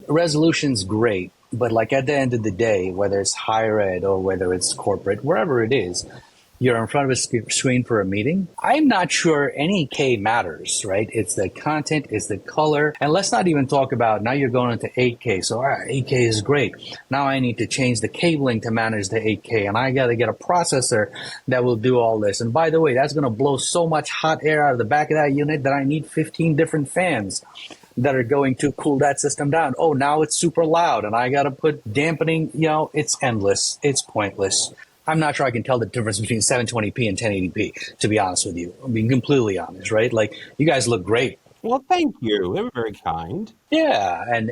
resolution's great, but like at the end of the day, whether it's higher ed or whether it's corporate, wherever it is, you're in front of a screen for a meeting. I'm not sure any K matters, right? It's the content, it's the color. And let's not even talk about now you're going into 8K. So, all right, 8K is great. Now I need to change the cabling to manage the 8K. And I got to get a processor that will do all this. And by the way, that's going to blow so much hot air out of the back of that unit that I need 15 different fans that are going to cool that system down. Oh, now it's super loud and I got to put dampening. It's endless. It's pointless. I'm not sure I can tell the difference between 720p and 1080p, to be honest with you. I'm being completely honest, right? Like, you guys look great. Well, thank you. They were very kind. Yeah, and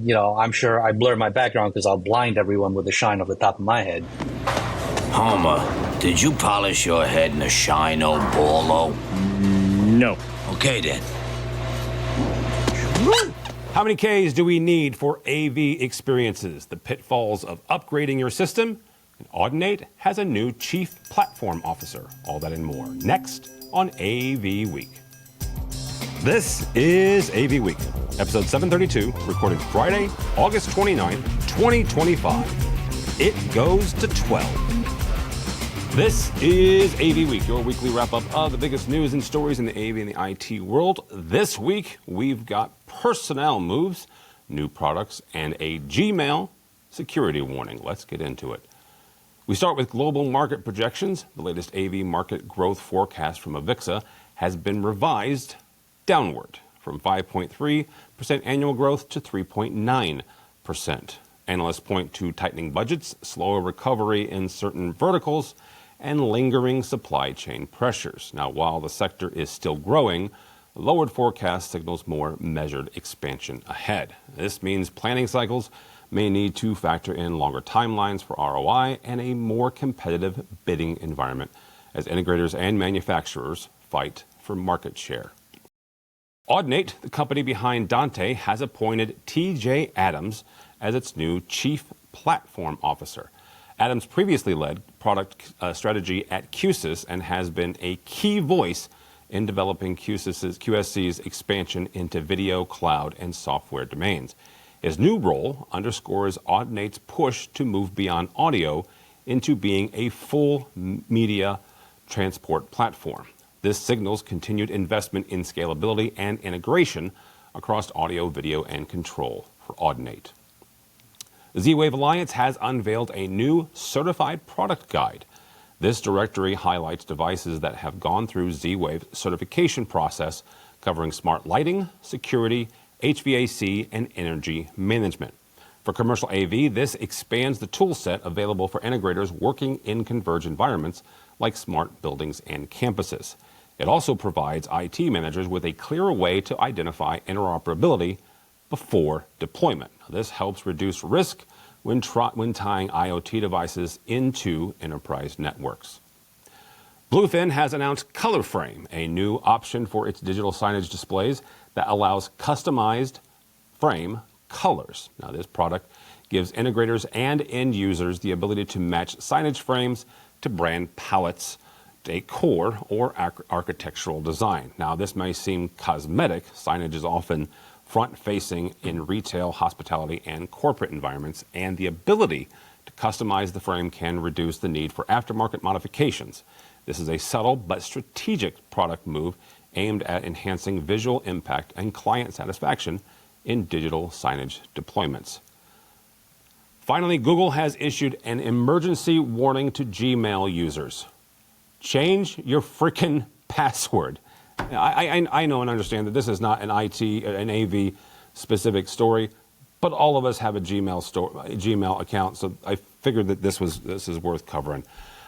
I'm sure I blur my background because I'll blind everyone with the shine off the top of my head. Homer, did you polish your head in a shino ballo? No. Okay, then. How many Ks do we need for AV experiences? The pitfalls of upgrading your system? And Audinate has a new Chief Platform Officer. All that and more next on AV Week. This is AV Week, episode 732, recorded Friday, August 29th, 2025. It goes to 12. This is AV Week, your weekly wrap-up of the biggest news and stories in the AV and the IT world. This week, we've got personnel moves, new products, and a Gmail security warning. Let's get into it. We start with global market projections. The latest AV market growth forecast from AVIXA has been revised downward from 5.3% annual growth to 3.9%. Analysts point to tightening budgets, slower recovery in certain verticals, and lingering supply chain pressures. Now, while the sector is still growing, the lowered forecast signals more measured expansion ahead. This means planning cycles may need to factor in longer timelines for ROI and a more competitive bidding environment as integrators and manufacturers fight for market share. Audinate, the company behind Dante, has appointed TJ Adams as its new Chief Platform Officer. Adams previously led product strategy at QSys and has been a key voice in developing QSC's expansion into video, cloud, and software domains. His new role underscores Audinate's push to move beyond audio into being a full media transport platform. This signals continued investment in scalability and integration across audio, video, and control for Audinate. The Z-Wave Alliance has unveiled a new certified product guide. This directory highlights devices that have gone through Z-Wave certification process covering smart lighting, security, HVAC, and energy management. For commercial AV, this expands the tool set available for integrators working in converged environments like smart buildings and campuses. It also provides IT managers with a clearer way to identify interoperability before deployment. This helps reduce risk when tying IoT devices into enterprise networks. Bluefin has announced ColorFrame, a new option for its digital signage displays that allows customized frame colors. Now, this product gives integrators and end users the ability to match signage frames to brand palettes, decor, or architectural design. Now, this may seem cosmetic. Signage is often front-facing in retail, hospitality, and corporate environments, and the ability to customize the frame can reduce the need for aftermarket modifications. This is a subtle but strategic product move aimed at enhancing visual impact and client satisfaction in digital signage deployments. Finally, Google has issued an emergency warning to Gmail users. Change your freaking password. I know and understand that this is not an an AV specific story, but all of us have a Gmail account, so I figured that this is worth covering.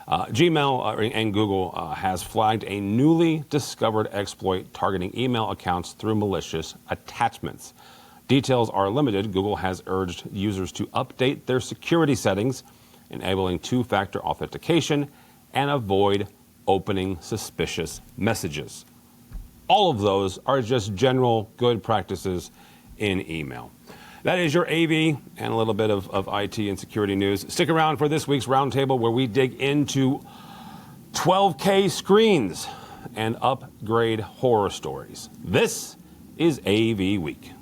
Gmail and Google has flagged a newly discovered exploit targeting email accounts through malicious attachments. Details are limited. Google has urged users to update their security settings, enabling two-factor authentication, and avoid opening suspicious messages. All of those are just general good practices in email. That is your AV and a little bit of IT and security news. Stick around for this week's roundtable where we dig into 12K screens and upgrade horror stories. This is AV Week.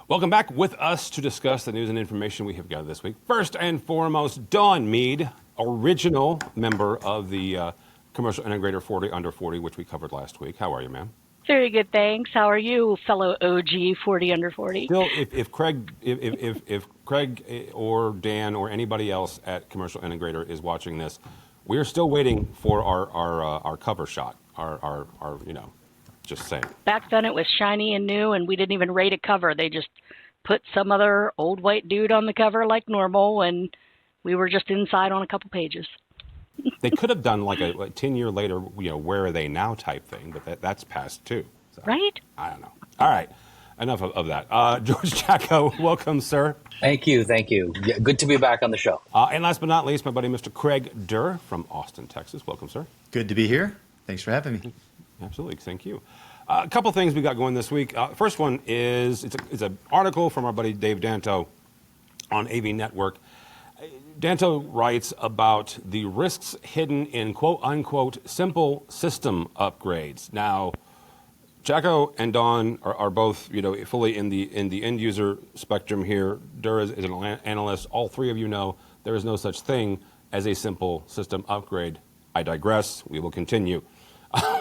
Welcome back with us to discuss the news and information we have gathered this week. First and foremost, Dawn Mead, original member of the Commercial Integrator 40 Under 40, which we covered last week. How are you, ma'am? Very good, thanks. How are you, fellow OG 40 Under 40? Still, if Craig or Dan or anybody else at Commercial Integrator is watching this, we are still waiting for our cover shot. Our just saying. Back then it was shiny and new, and we didn't even rate a cover. They just put some other old white dude on the cover like normal, and we were just inside on a couple pages. They could have done like a 10-year later, where are they now type thing, but that's past too. So, right? I don't know. All right. Enough of that. George Jacko, welcome, sir. Thank you. Yeah, good to be back on the show. And last but not least, my buddy, Mr. Craig Durr from Austin, Texas. Welcome, sir. Good to be here. Thanks for having me. Absolutely. Thank you. A couple things we got going this week. First one is it's an article from our buddy Dave Danto on AV Network. Danto writes about the risks hidden in quote-unquote simple system upgrades. Now, Jacko and Don are both, fully in the end user spectrum here. Durr is an analyst. All three of you know there is no such thing as a simple system upgrade. I digress. We will continue.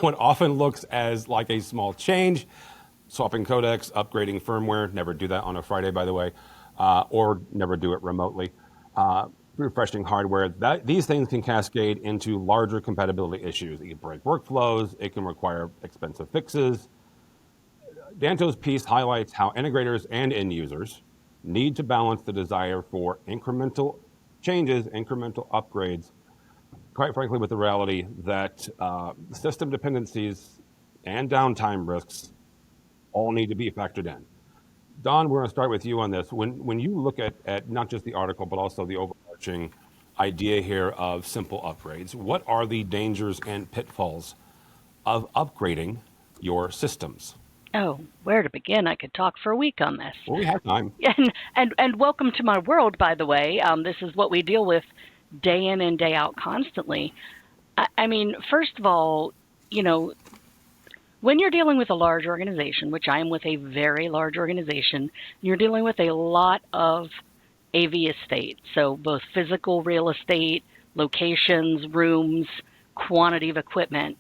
What often looks as like a small change, swapping codecs, upgrading firmware, never do that on a Friday, by the way, or never do it remotely, refreshing hardware, these things can cascade into larger compatibility issues. It can break workflows, it can require expensive fixes. Danto's piece highlights how integrators and end users need to balance the desire for incremental changes, incremental upgrades, quite frankly, with the reality that system dependencies and downtime risks all need to be factored in. Don, we're going to start with you on this. When you look at not just the article, but also the overarching idea here of simple upgrades, what are the dangers and pitfalls of upgrading your systems? Oh, where to begin? I could talk for a week on this. Well, we have time. And welcome to my world, by the way. This is what we deal with day in and day out constantly. I mean, first of all, when you're dealing with a large organization, which I am with a very large organization, you're dealing with a lot of AV estate. So both physical real estate, locations, rooms, quantity of equipment.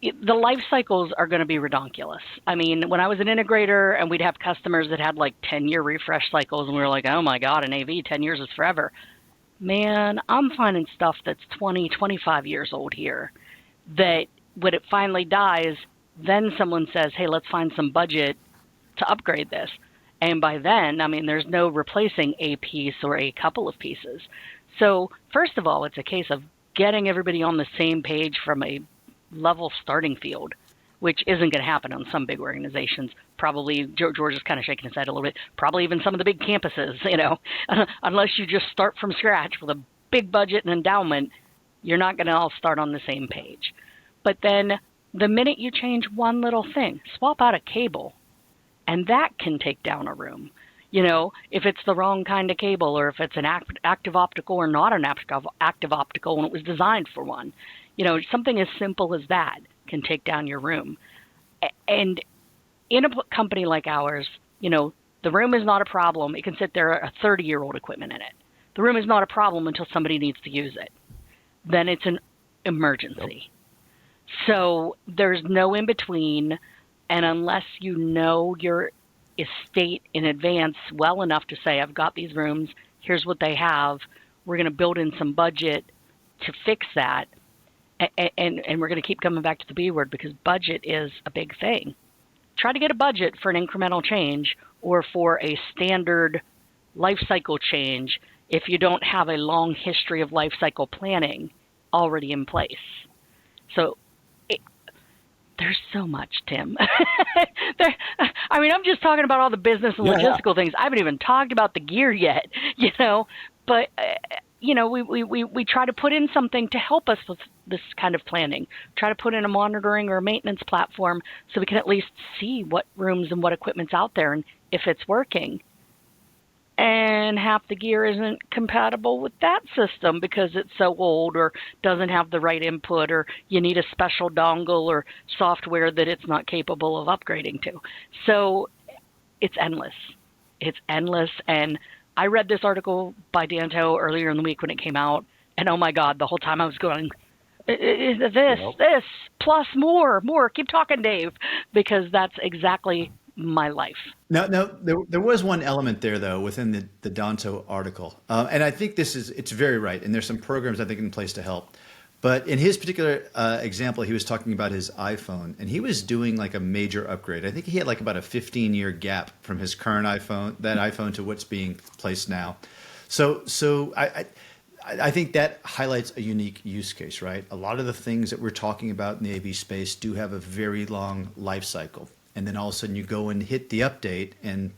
The life cycles are going to be redonkulous. I mean, when I was an integrator and we'd have customers that had like 10-year refresh cycles and we were like, oh my God, an AV, 10 years is forever. Man, I'm finding stuff that's 20, 25 years old here that when it finally dies, then someone says, hey, let's find some budget to upgrade this. And by then, I mean, there's no replacing a piece or a couple of pieces. So first of all, it's a case of getting everybody on the same page from a level starting field, which isn't going to happen on some big organizations. Probably, George is kind of shaking his head a little bit, probably even some of the big campuses, unless you just start from scratch with a big budget and endowment, you're not going to all start on the same page. But then the minute you change one little thing, swap out a cable, and that can take down a room. If it's the wrong kind of cable, or if it's an active optical or not an active optical and it was designed for one. Something as simple as that can take down your room. And in a company like ours, the room is not a problem. It can sit there a 30-year-old equipment in it. The room is not a problem until somebody needs to use it. Then it's an emergency. Yep. So there's no in between. And unless you know your estate in advance well enough to say, I've got these rooms, here's what they have, we're going to build in some budget to fix that. And we're going to keep coming back to the B word because budget is a big thing. Try to get a budget for an incremental change or for a standard life cycle change if you don't have a long history of life cycle planning already in place. So there's so much, Tim. I'm just talking about all the business and logistical things. I haven't even talked about the gear yet, But we try to put in something to help us with this kind of planning. Try to put in a monitoring or a maintenance platform so we can at least see what rooms and what equipment's out there and if it's working. And half the gear isn't compatible with that system because it's so old or doesn't have the right input, or you need a special dongle or software that it's not capable of upgrading to. So it's endless. It's endless. And I read this article by Danto earlier in the week when it came out, and oh my God, the whole time I was going, this, plus more, keep talking, Dave, because that's exactly my life. No, there was one element there though within the Danto article, and I think it's very right. And there's some programs I think in place to help. But in his particular example, he was talking about his iPhone, and he was doing like a major upgrade. I think he had like about a 15-year gap from his current iPhone to what's being placed now. So I think that highlights a unique use case, right? A lot of the things that we're talking about in the AV space do have a very long life cycle. And then all of a sudden you go and hit the update, and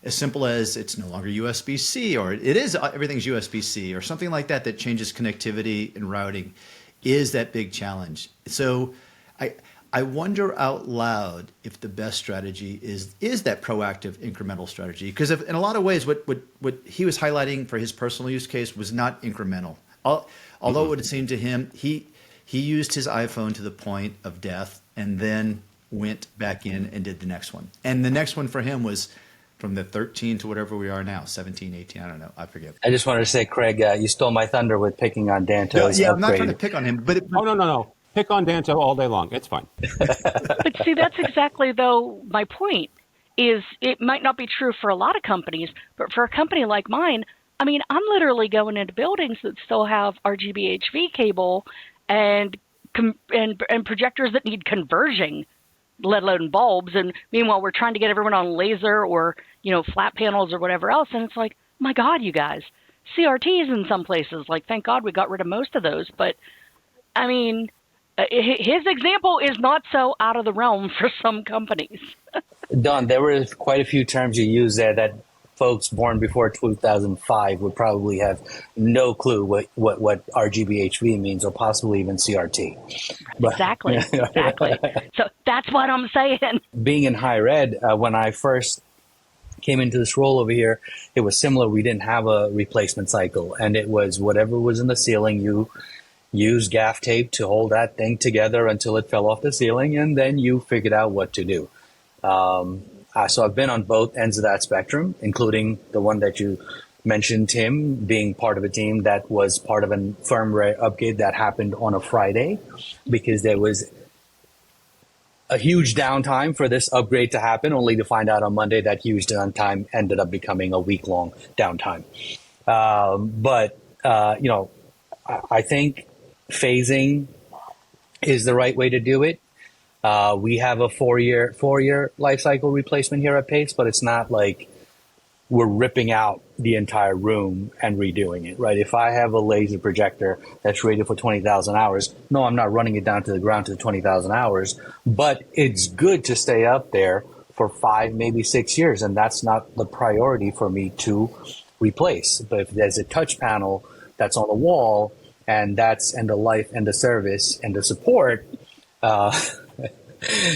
as simple as it's no longer USB-C, or it is everything's USB-C, or something like that that changes connectivity and routing, is that big challenge. So I wonder out loud if the best strategy is that proactive incremental strategy, because in a lot of ways what he was highlighting for his personal use case was not incremental. Although it would seem to him he used his iPhone to the point of death and then went back in and did the next one. And the next one for him was from the 13 to whatever we are now, 17, 18, I don't know, I forget. I just wanted to say, Craig, you stole my thunder with picking on Danto's I'm upgrade. not trying to pick on him, but No. Pick on Danto all day long. It's fine. But see, that's exactly, though, my point is it might not be true for a lot of companies, but for a company like mine, I mean, I'm literally going into buildings that still have RGB HV cable and projectors that need converging, let alone bulbs. And meanwhile, we're trying to get everyone on laser or, flat panels or whatever else. And it's like, my God, you guys, CRTs in some places, like, thank God we got rid of most of those. But I mean, his example is not so out of the realm for some companies. Don, there were quite a few terms you used there that folks born before 2005 would probably have no clue what RGBHV means, or possibly even CRT. But, Exactly. So that's what I'm saying. Being in higher ed, when I first came into this role over here, it was similar. We didn't have a replacement cycle, and it was whatever was in the ceiling, you use gaff tape to hold that thing together until it fell off the ceiling, and then you figured out what to do. So I've been on both ends of that spectrum, including the one that you mentioned, Tim, being part of a team that was part of a firmware upgrade that happened on a Friday, because there was a huge downtime for this upgrade to happen, only to find out on Monday that huge downtime ended up becoming a week-long downtime. I think phasing is the right way to do it. We have a four-year life cycle replacement here at Pace, but it's not like we're ripping out the entire room and redoing it, right? If I have a laser projector that's rated for 20,000 hours, no, I'm not running it down to the ground to 20,000 hours, but it's good to stay up there for 5, maybe 6 years, and that's not the priority for me to replace. But if there's a touch panel that's on the wall, and that's end of life, end of service, end of support,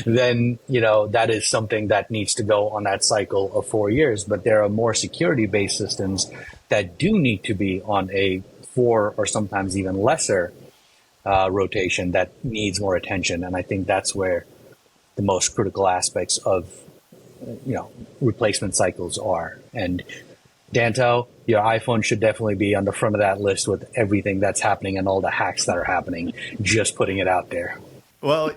then, that is something that needs to go on that cycle of 4 years. But there are more security-based systems that do need to be on a 4 or sometimes even lesser rotation that needs more attention. And I think that's where the most critical aspects of, replacement cycles are. And Danto, your iPhone should definitely be on the front of that list with everything that's happening and all the hacks that are happening, just putting it out there. Well,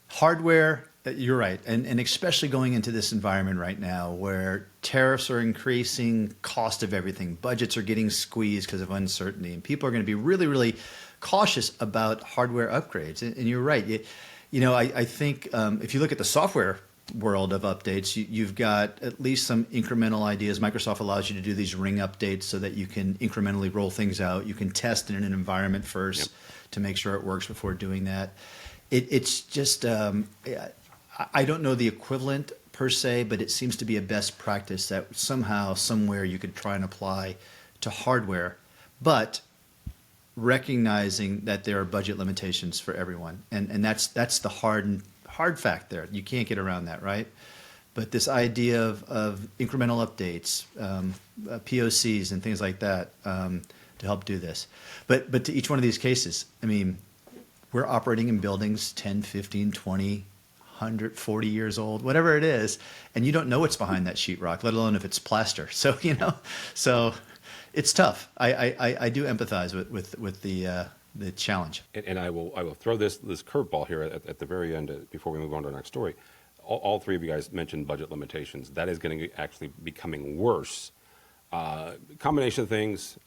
hardware, you're right. And especially going into this environment right now where tariffs are increasing, cost of everything, budgets are getting squeezed because of uncertainty, and people are going to be really, really cautious about hardware upgrades. And you're right. I think if you look at the software world of updates, you've got at least some incremental ideas. Microsoft allows you to do these ring updates so that you can incrementally roll things out. You can test in an environment first to make sure it works before doing that. It's just, I don't know the equivalent per se, but it seems to be a best practice that somehow, somewhere you could try and apply to hardware, but recognizing that there are budget limitations for everyone. And that's the hard fact there. You can't get around that, right? But this idea of incremental updates, POCs and things like that to help do this. But to each one of these cases, I mean, we're operating in buildings 10, 15, 20, 140 years old, whatever it is, and you don't know what's behind that sheetrock, let alone if it's plaster. So, so it's tough. I do empathize with the challenge. And I will throw this curveball here at the very end before we move on to our next story. All three of you guys mentioned budget limitations. That is going to actually becoming worse. Combination of things.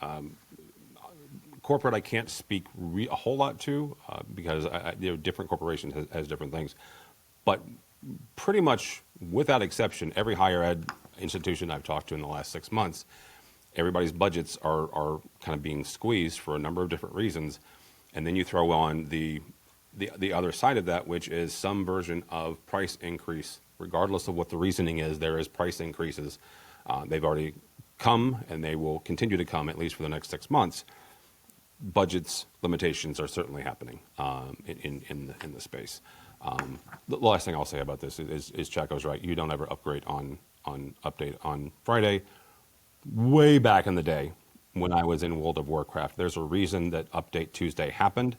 Corporate, I can't speak a whole lot to because different corporations has different things. But pretty much without exception, every higher ed institution I've talked to in the last 6 months, everybody's budgets are kind of being squeezed for a number of different reasons. And then you throw on the other side of that, which is some version of price increase, regardless of what the reasoning is. There is price increases. They've already come, and they will continue to come at least for the next 6 months. Budgets limitations are certainly happening in the space. The last thing I'll say about this is Chaco's right. You don't ever upgrade on update on Friday. Way back in the day, when I was in World of Warcraft, there's a reason that Update Tuesday happened.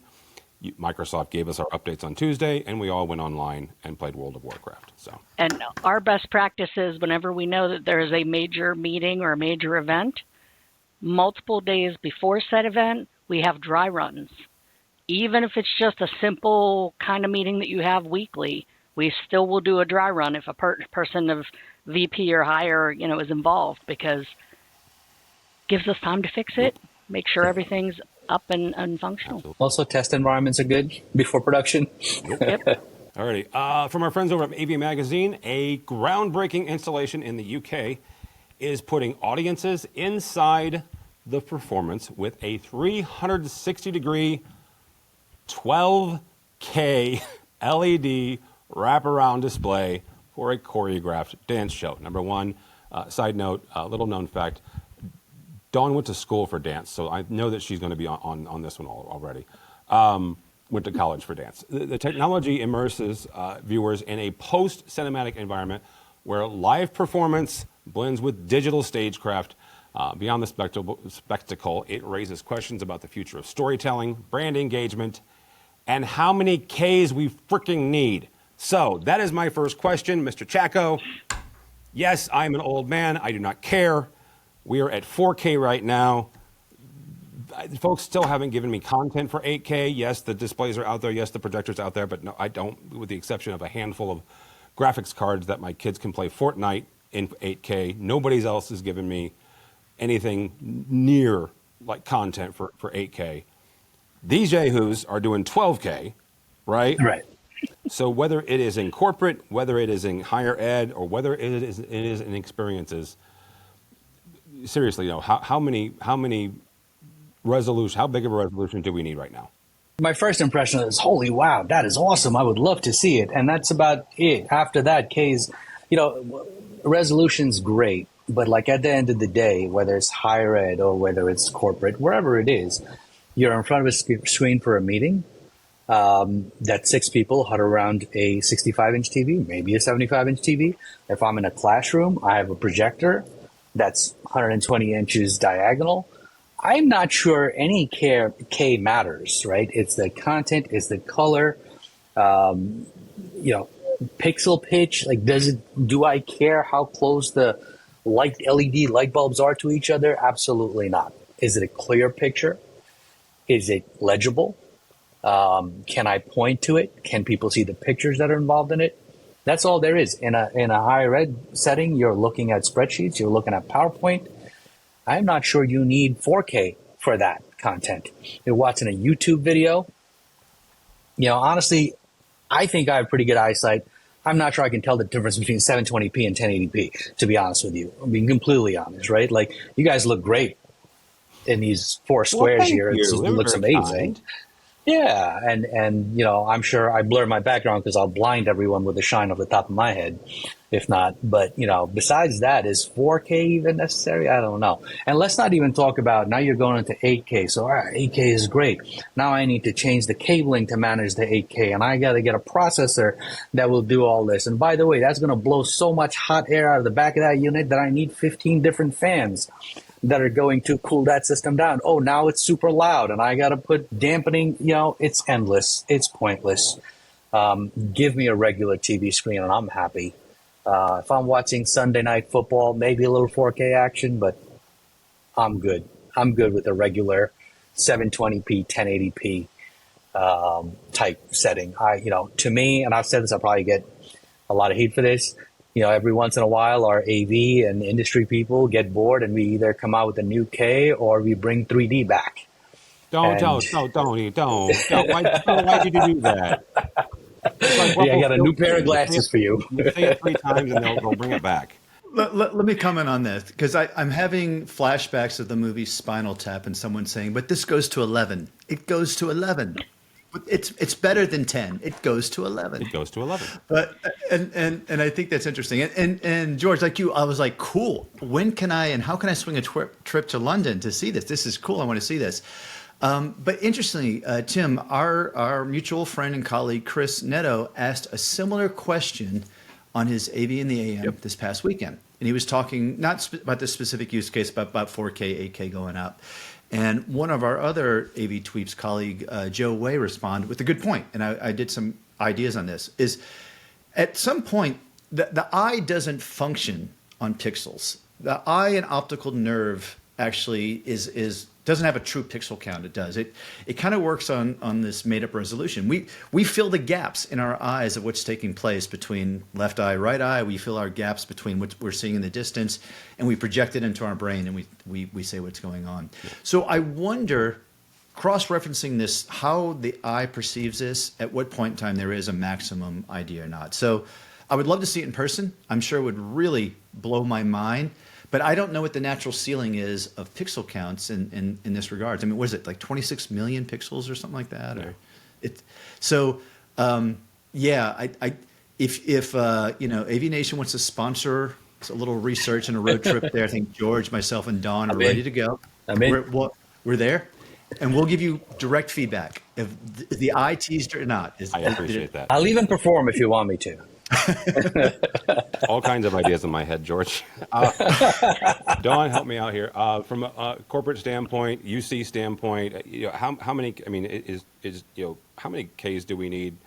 Microsoft gave us our updates on Tuesday, and we all went online and played World of Warcraft. So, and our best practice is whenever we know that there is a major meeting or a major event, multiple days before said event, we have dry runs. Even if it's just a simple kind of meeting that you have weekly, we still will do a dry run if a person of VP or higher, is involved, because gives us time to fix it, make sure everything's up and functional. Also, test environments are good before production. Yep. Alrighty. From our friends over at AV Magazine, a groundbreaking installation in the UK is putting audiences inside the performance with a 360-degree 12K LED wraparound display for a choreographed dance show. Number one, side note, little known fact, Dawn went to school for dance, so I know that she's going to be on this one already. Went to college for dance. The technology immerses viewers in a post-cinematic environment where live performance blends with digital stagecraft. Beyond the spectacle, it raises questions about the future of storytelling, brand engagement, and how many Ks we freaking need. So that is my first question, Mr. Chaco. Yes, I'm an old man. I do not care. We are at 4K right now. Folks still haven't given me content for 8K. Yes, the displays are out there. Yes, the projector's out there. But no, I don't, with the exception of a handful of graphics cards that my kids can play Fortnite in 8K. Nobody else has given me anything near like content for 8K. These yahoos are doing 12K, right? Right. So whether it is in corporate, whether it is in higher ed, or whether it is in experiences, seriously, how many resolution, how big of a resolution do we need right now? My first impression is, holy wow, that is awesome. I would love to see it. And that's about it. After that, K's, resolution's great. But like at the end of the day, whether it's higher ed or whether it's corporate, wherever it is, you're in front of a screen for a meeting. That's 6 people huddle around a 65-inch TV, maybe a 75-inch TV. If I'm in a classroom, I have a projector that's 120 inches diagonal. I'm not sure any K matters, right? It's the content, it's the color, pixel pitch. Like, do I care how close the LED light bulbs are to each other? Absolutely not. Is it a clear picture? Is it legible? Can I point to it? Can people see the pictures that are involved in it? That's all there is. In a higher ed setting, you're looking at spreadsheets, you're looking at PowerPoint. I'm not sure you need 4K for that content. You're watching a YouTube video. Honestly, I think I have pretty good eyesight. I'm not sure I can tell the difference between 720p and 1080p, to be honest with you. I'm being completely honest, right? Like, you guys look great in these 4 squares here. It looks amazing. Kind. Yeah, and I'm sure I blur my background because I'll blind everyone with the shine off the top of my head, if not. But, besides that, is 4K even necessary? I don't know. And let's not even talk about, now you're going into 8K. So, all right, 8K is great. Now I need to change the cabling to manage the 8K, and I got to get a processor that will do all this. And by the way, that's going to blow so much hot air out of the back of that unit that I need 15 different fans that are going to cool that system down. Oh, now it's super loud and I got to put dampening, it's endless. It's pointless. Give me a regular TV screen and I'm happy. If I'm watching Sunday night football, maybe a little 4K action, but I'm good. I'm good with a regular 720p, 1080p type setting. To me, and I've said this, I'll probably get a lot of heat for this. Every once in a while, our AV and industry people get bored, and we either come out with a new K or we bring 3D back. Don't. Why'd you do that? It's like Yeah, I Ruffles got a new pair of glasses for you. You say it 3 times and they'll bring it back. Let me comment on this because I'm having flashbacks of the movie Spinal Tap and someone saying, "But this goes to 11. It goes to 11. But it's better than 10. It goes to 11. It goes to 11." But and I think that's interesting. And George, like you, I was like, cool. When can I and how can I swing a trip to London to see this? This is cool. I want to see this. But interestingly, Tim, our mutual friend and colleague Chris Netto asked a similar question on his AV in the AM this past weekend. And he was talking not about this specific use case, but about 4K, 8K going up. And one of our other AV Tweeps colleague, Joe Way, responded with a good point. And I did some ideas on this, is at some point, the eye doesn't function on pixels. The eye and optical nerve actually doesn't have a true pixel count. It does. It kind of works on this made up resolution. We fill the gaps in our eyes of what's taking place between left eye, right eye. We fill our gaps between what we're seeing in the distance, and we project it into our brain, and we say what's going on. So I wonder, cross-referencing this, how the eye perceives this, at what point in time there is a maximum idea or not. So I would love to see it in person. I'm sure it would really blow my mind. But I don't know what the natural ceiling is of pixel counts in this regard. I mean, what is it, like 26 million pixels or something like that? Or if AVNation wants to sponsor a little research and a road trip there, I think George, myself, and Don are ready to go. We're there, and we'll give you direct feedback if the eye teased or not. I appreciate that. I'll even perform if you want me to. All kinds of ideas in my head, George. Dawn, help me out here. From a corporate standpoint, UC standpoint, how many? I mean, how many Ks do we need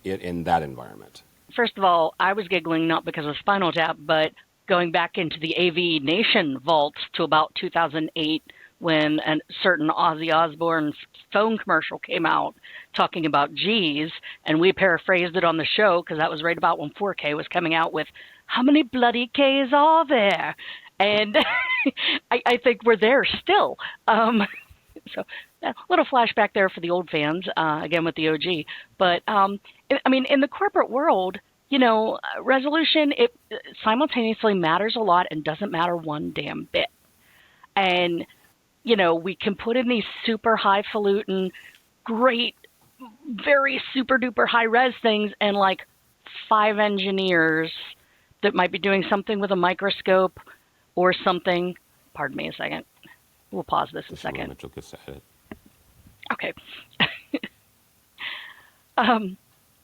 in that environment? First of all, I was giggling not because of Spinal Tap, but going back into the AVNation vaults to about 2008, when a certain Ozzy Osbourne phone commercial came out talking about G's, and we paraphrased it on the show because that was right about when 4K was coming out with, how many bloody Ks are there? And I think we're there still. So a little flashback there for the old fans, again with the OG. But, I mean, in the corporate world, resolution, it simultaneously matters a lot and doesn't matter one damn bit. And we can put in these super highfalutin, great, very super duper high res things, and like 5 engineers that might be doing something with a microscope or something. Pardon me a second. We'll pause this a second. Mitchell gets at it. Okay.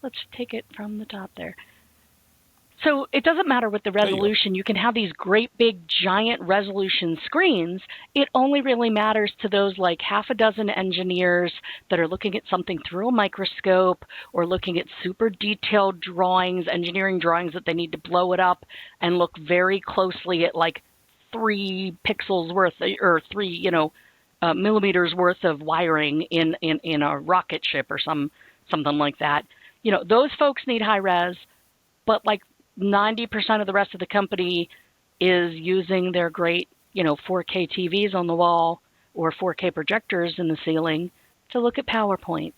Let's take it from the top there. So it doesn't matter with the resolution. You can have these great big giant resolution screens. It only really matters to those like half a dozen engineers that are looking at something through a microscope or looking at super detailed drawings, engineering drawings that they need to blow it up and look very closely at like 3 pixels worth or 3, millimeters worth of wiring in a rocket ship or something like that. Those folks need high res, but like 90% of the rest of the company is using their great, 4K TVs on the wall or 4K projectors in the ceiling to look at PowerPoints.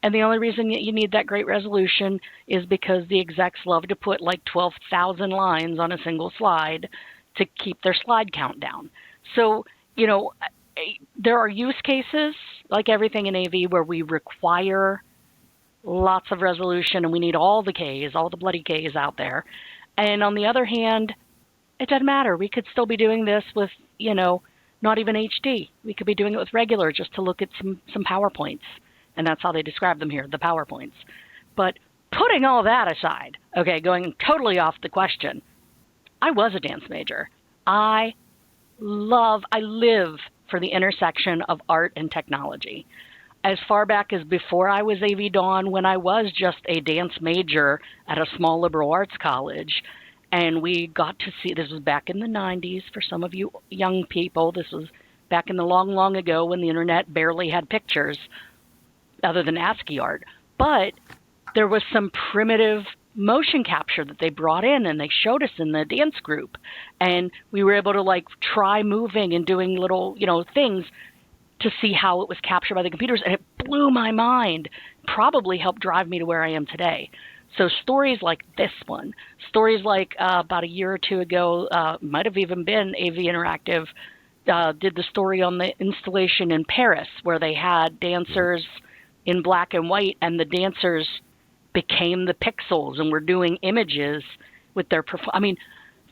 And the only reason you need that great resolution is because the execs love to put like 12,000 lines on a single slide to keep their slide count down. So, there are use cases, like everything in AV, where we require lots of resolution and we need all the Ks, all the bloody Ks out there. And on the other hand, it doesn't matter. We could still be doing this with, not even HD. We could be doing it with regular just to look at some PowerPoints. And that's how they describe them here, the PowerPoints. But putting all that aside, okay, going totally off the question, I was a dance major. I live for the intersection of art and technology. as far back as before I was AV Dawn, when I was just a dance major at a small liberal arts college. And we got to see, this was back in the 90s for some of you young people. This was back in the long, long ago when the internet barely had pictures other than ASCII art. But there was some primitive motion capture that they brought in and they showed us in the dance group. And we were able to like try moving and doing little, things to see how it was captured by the computers. And it blew my mind, probably helped drive me to where I am today. So stories like this one, stories like about a year or two ago, might have even been AV Interactive, did the story on the installation in Paris where they had dancers in black and white, and the dancers became the pixels and were doing images with their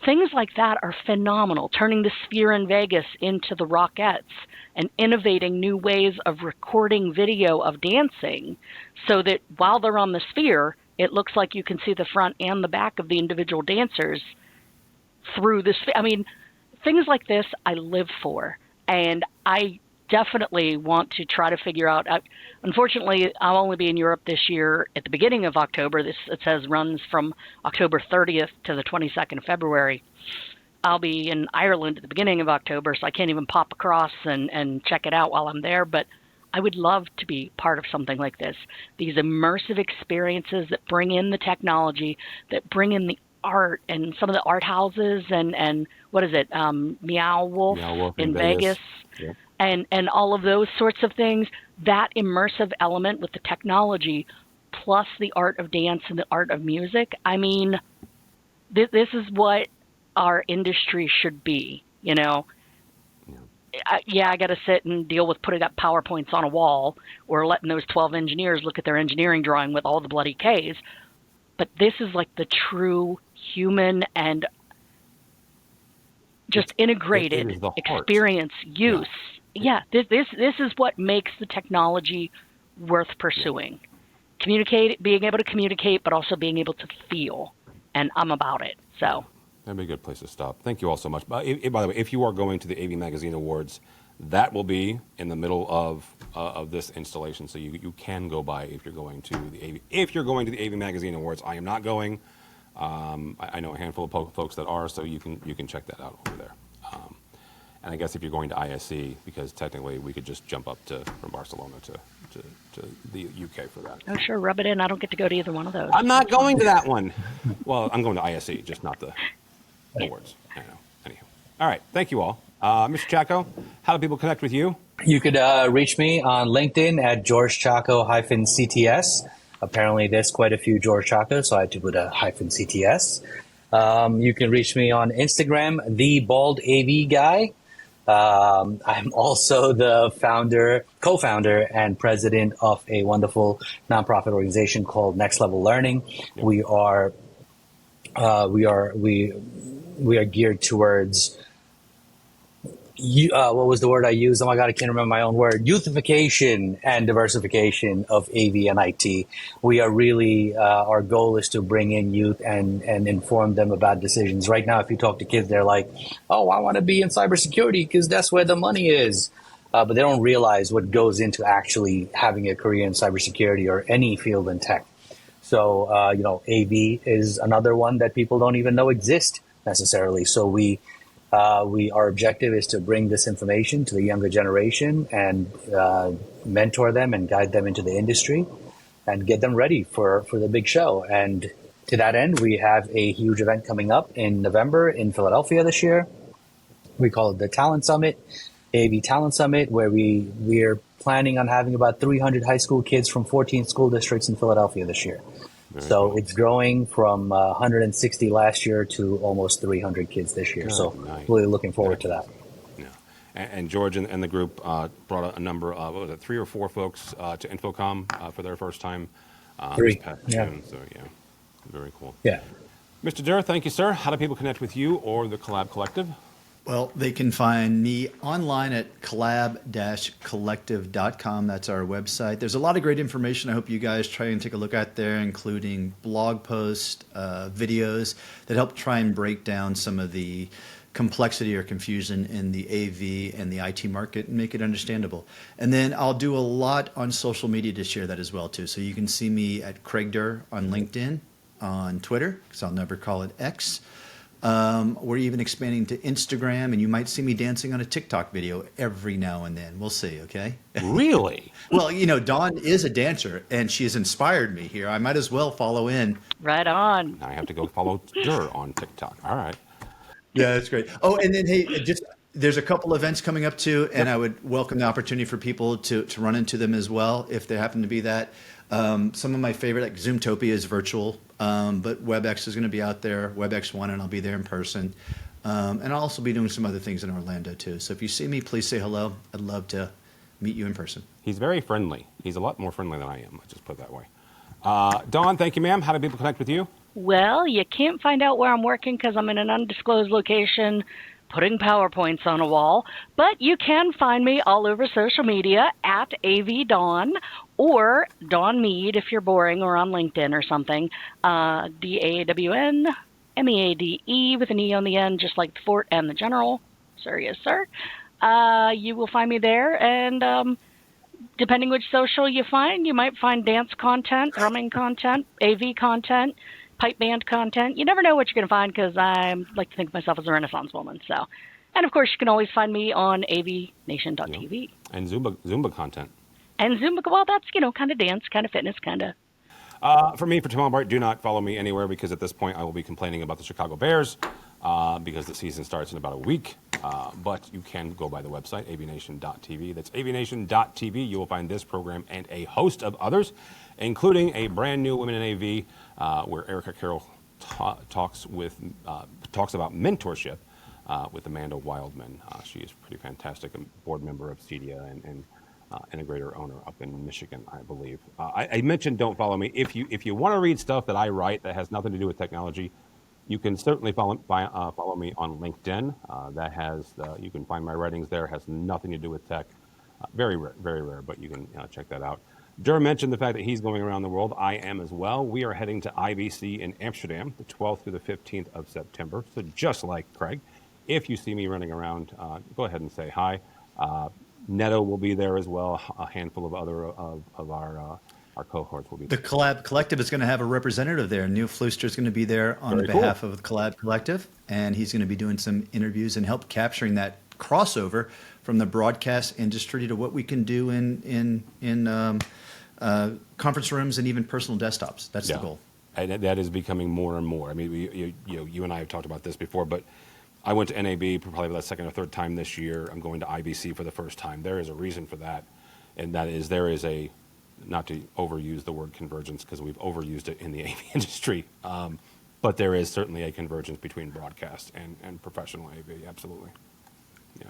things like that are phenomenal. Turning the Sphere in Vegas into the Rockettes and innovating new ways of recording video of dancing so that while they're on the Sphere, it looks like you can see the front and the back of the individual dancers through this. Things like this I live for, and I definitely want to try to figure out. Unfortunately, I'll only be in Europe this year at the beginning of October. It says runs from October 30th to the 22nd of February. I'll be in Ireland at the beginning of October, so I can't even pop across and check it out while I'm there, but I would love to be part of something like this. These immersive experiences that bring in the technology, that bring in the art, and some of the art houses and what is it, Meow Wolf in Vegas. Yeah. And all of those sorts of things, that immersive element with the technology plus the art of dance and the art of music. This is what our industry should be, I got to sit and deal with putting up PowerPoints on a wall or letting those 12 engineers look at their engineering drawing with all the bloody Ks. But this is like the true human and just integrated experience use. Yeah, this is what makes the technology worth pursuing. Being able to communicate, but also being able to feel. And I'm about it. So. That'd be a good place to stop. Thank you all so much. By the way, if you are going to the AV Magazine Awards, that will be in the middle of this installation, so you can go by if you're going to the AV Magazine Awards. I am not going. I know a handful of folks that are, so you can check that out over there. And I guess if you're going to ISC, because technically we could just jump up from Barcelona to the UK for that. Oh, sure, rub it in. I don't get to go to either one of those. I'm not going to that one. Well, I'm going to ISC, just not the awards. I know. Anyhow. All right. Thank you all. Mr. Chaco, how do people connect with you? You could reach me on LinkedIn at George Chaco-CTS. Apparently, there's quite a few George Chacos, so I had to put a -CTS. You can reach me on Instagram, The Bald AV Guy. I'm also the co-founder and president of a wonderful nonprofit organization called Next Level Learning. Yep. We are geared towards what was the word I used? Oh my God, I can't remember my own word. Youthification and diversification of AV and IT. We are really, our goal is to bring in youth and inform them about decisions. Right now, if you talk to kids, they're like, oh, I want to be in cybersecurity because that's where the money is. But they don't realize what goes into actually having a career in cybersecurity or any field in tech. So, AV is another one that people don't even know exist necessarily. So our objective is to bring this information to the younger generation and mentor them and guide them into the industry and get them ready for the big show. And to that end, we have a huge event coming up in November in Philadelphia this year. We call it the Talent Summit, AV Talent Summit, where we're planning on having about 300 high school kids from 14 school districts in Philadelphia this year. So it's growing from 160 last year to almost 300 kids this year. So really looking forward to that. Yeah. And George and the group brought a number of, 3 or 4 folks to Infocom for their first time. 3. This past June. So, very cool. Yeah. Mr. Durr, thank you, sir. How do people connect with you or the Collab Collective? Well, they can find me online at collab-collective.com. That's our website. There's a lot of great information I hope you guys try and take a look at there, including blog posts, videos that help try and break down some of the complexity or confusion in the AV and the IT market and make it understandable. And then I'll do a lot on social media to share that as well too. So you can see me at Craig Durr on LinkedIn, on Twitter, because I'll never call it X. We're even expanding to Instagram, and you might see me dancing on a TikTok video every now and then. We'll see, okay? Really? Well, Dawn is a dancer, and she has inspired me here. I might as well follow in. Right on. Now I have to go follow Durr on TikTok. All right. Yeah, that's great. Oh, and then, hey, there's a couple events coming up too, and I would welcome the opportunity for people to run into them as well, if there happen to be that. Some of my favorite, like Zoomtopia, is virtual, but WebEx is going to be out there, WebEx1, and I'll be there in person. And I'll also be doing some other things in Orlando too. So if you see me, please say hello. I'd love to meet you in person. He's very friendly. He's a lot more friendly than I am. Let's just put it that way. Dawn, thank you, ma'am. How do people connect with you? Well, you can't find out where I'm working because I'm in an undisclosed location putting PowerPoints on a wall, but you can find me all over social media at AVDawn or Dawn Mead if you're boring, or on LinkedIn or something. DAWN MEADE with an E on the end, just like the fort and the general. Sir, yes, sir. You will find me there, and depending which social you find, you might find dance content, drumming content, AV content, pipe band content. You never know what you're going to find, because I like to think of myself as a Renaissance woman. So, and of course, you can always find me on AVNation.tv. Yeah. And Zumba content. And Zumba, well, that's, kind of dance, kind of fitness, kind of. For Tim Albright, do not follow me anywhere, because at this point I will be complaining about the Chicago Bears because the season starts in about a week. But you can go by the website, AVNation.tv. That's AVNation.tv. You will find this program and a host of others, including a brand new Women in AV, where Erica Carroll talks about mentorship with Amanda Wildman. She is pretty fantastic, a board member of CEDIA and integrator owner up in Michigan, I believe. I mentioned don't follow me. If you want to read stuff that I write that has nothing to do with technology, you can certainly follow me on LinkedIn. You can find my writings there. Has nothing to do with tech. Very rare, but you can check that out. Durr mentioned the fact that he's going around the world. I am as well. We are heading to IBC in Amsterdam, the 12th through the 15th of September. So just like Craig, if you see me running around, go ahead and say hi. Neto will be there as well. A handful of other of our cohorts will be there. The Collab Collective is going to have a representative there. Neil Flooster is going to be there on behalf of the Collab Collective, and he's going to be doing some interviews and help capturing that crossover from the broadcast industry to what we can do in conference rooms and even personal desktops. That's the goal. And that is becoming more and more. I mean, you and I have talked about this before, but I went to NAB for probably the second or third time this year. I'm going to IBC for the first time. There is a reason for that, and that is there is a, not to overuse the word convergence because we've overused it in the AV industry, but there is certainly a convergence between broadcast and professional AV, absolutely. Yeah.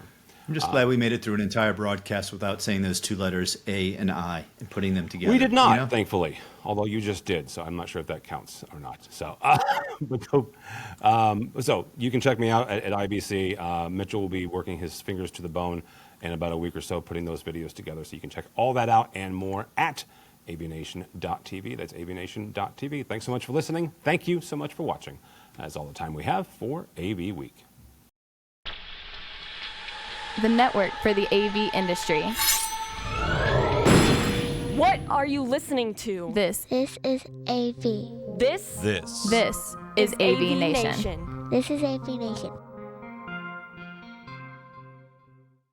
I'm just glad we made it through an entire broadcast without saying those two letters, A and I, and putting them together. We did not, thankfully, although you just did, so I'm not sure if that counts or not. So, so you can check me out at IBC. Mitchell will be working his fingers to the bone in about a week or so, putting those videos together, so you can check all that out and more at AVNation.tv. That's AVNation.tv. Thanks so much for listening. Thank you so much for watching. That's all the time we have for AV Week. The network for the AV industry. What are you listening to? This is AV. This is AV Nation. This is AV Nation.